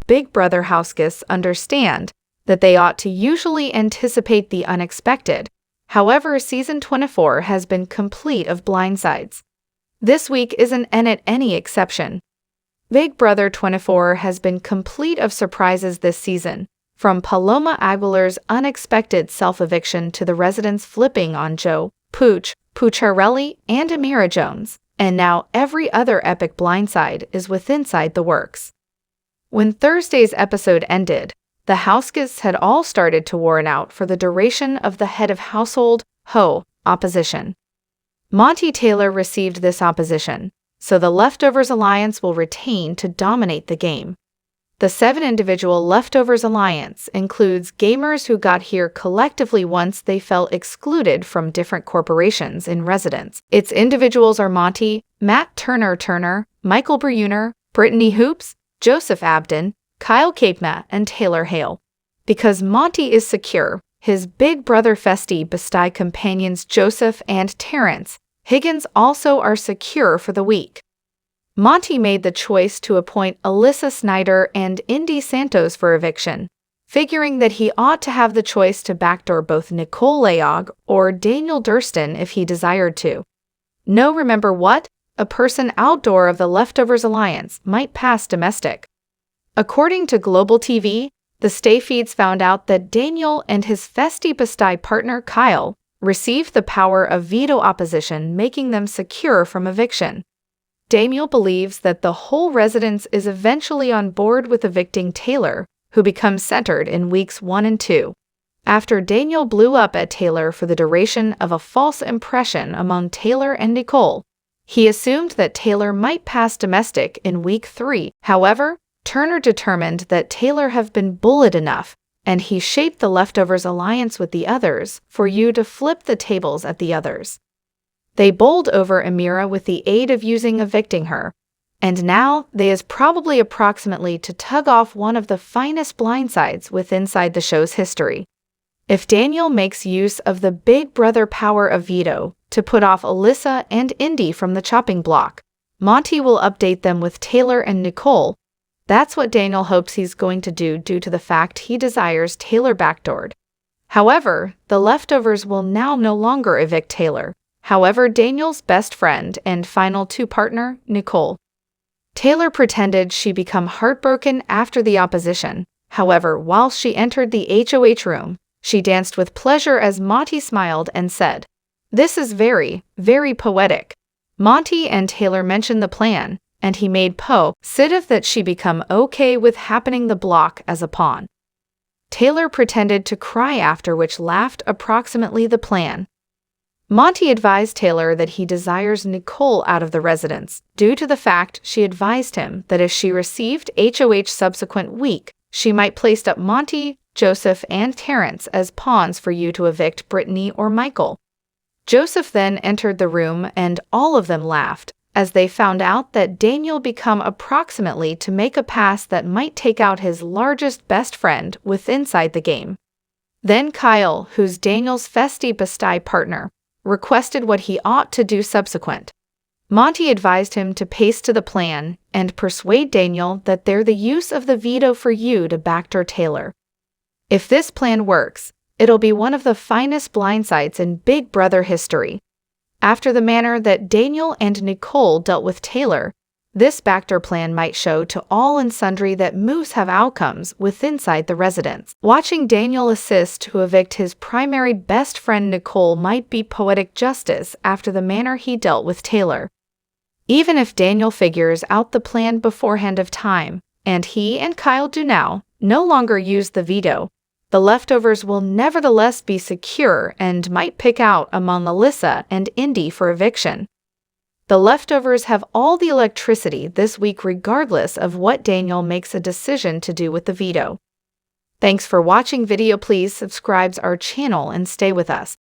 Big Brother house guests understand that they ought to usually anticipate the unexpected. However, Season 24 has been complete of blindsides. This week isn't any exception. Big Brother 24 has been complete of surprises this season, from Paloma Aguilar's unexpected self-eviction to the residents flipping on Joe, Pooch, Pucciarelli, and Amira Jones, and now every other epic blindside is inside the works. When Thursday's episode ended, the house guests had all started to warn out for the duration of the head of household, opposition. Monty Taylor received this opposition, so the Leftovers Alliance will retain to dominate the game. The 7-individual Leftovers Alliance includes gamers who got here collectively once they felt excluded from different corporations in residence. Its individuals are Monty, Matt Turner, Michael Bruner, Brittany Hoops, Joseph Abden, Kyle Capema, and Taylor Hale. Because Monty is secure, his Big Brother Festy Bastille companions Joseph and Terrence Higgins also are secure for the week. Monty made the choice to appoint Alyssa Snyder and Indy Santos for eviction, figuring that he ought to have the choice to backdoor both Nicole Leog or Daniel Durston if he desired to. No, remember what? A person outdoor of the Leftovers Alliance might pass domestic. According to Global TV, the Stay Feeds found out that Daniel and his Festy Bastille partner Kyle received the power of veto opposition, making them secure from eviction. Daniel believes that the whole residence is eventually on board with evicting Taylor, who becomes centered in weeks 1 and 2. After Daniel blew up at Taylor for the duration of a false impression among Taylor and Nicole, he assumed that Taylor might pass domestic in week 3. However, Turner determined that Taylor have been bullied enough, and he shaped the Leftovers Alliance with the others for you to flip the tables at the others. They bowled over Amira with the aid of using evicting her, and now they is probably approximately to tug off one of the finest blindsides inside the show's history. If Daniel makes use of the Big Brother power of veto to put off Alyssa and Indy from the chopping block, Monty will update them with Taylor and Nicole. That's what Daniel hopes he's going to do due to the fact he desires Taylor backdoored. However, the Leftovers will now no longer evict Taylor. However, Daniel's best friend and final 2 partner, Nicole. Taylor pretended she become heartbroken after the opposition. However, while she entered the HOH room, she danced with pleasure as Monty smiled and said, "This is very, very poetic." Monty and Taylor mentioned the plan, and he made Poe sit if that she become okay with happening the block as a pawn. Taylor pretended to cry after which laughed approximately the plan. Monty advised Taylor that he desires Nicole out of the residence, due to the fact she advised him that if she received HOH subsequent week, she might place up Monty, Joseph, and Terrence as pawns for you to evict Brittany or Michael. Joseph then entered the room and all of them laughed, as they found out that Daniel become approximately to make a pass that might take out his largest best friend inside the game. Then Kyle, who's Daniel's Festy Bastille partner, requested what he ought to do subsequent. Monty advised him to pace to the plan and persuade Daniel that they're the use of the veto for you to backdoor Taylor. If this plan works, it'll be one of the finest blindsides in Big Brother history. After the manner that Daniel and Nicole dealt with Taylor, this backdoor plan might show to all and sundry that moves have outcomes inside the residence. Watching Daniel assist to evict his primary best friend Nicole might be poetic justice after the manner he dealt with Taylor. Even if Daniel figures out the plan beforehand of time, and he and Kyle do now no longer use the veto, the Leftovers will nevertheless be secure and might pick out among Alyssa and Indy for eviction. The Leftovers have all the electricity this week regardless of what Daniel makes a decision to do with the veto. Thanks for watching video. Please subscribe our channel and stay with us.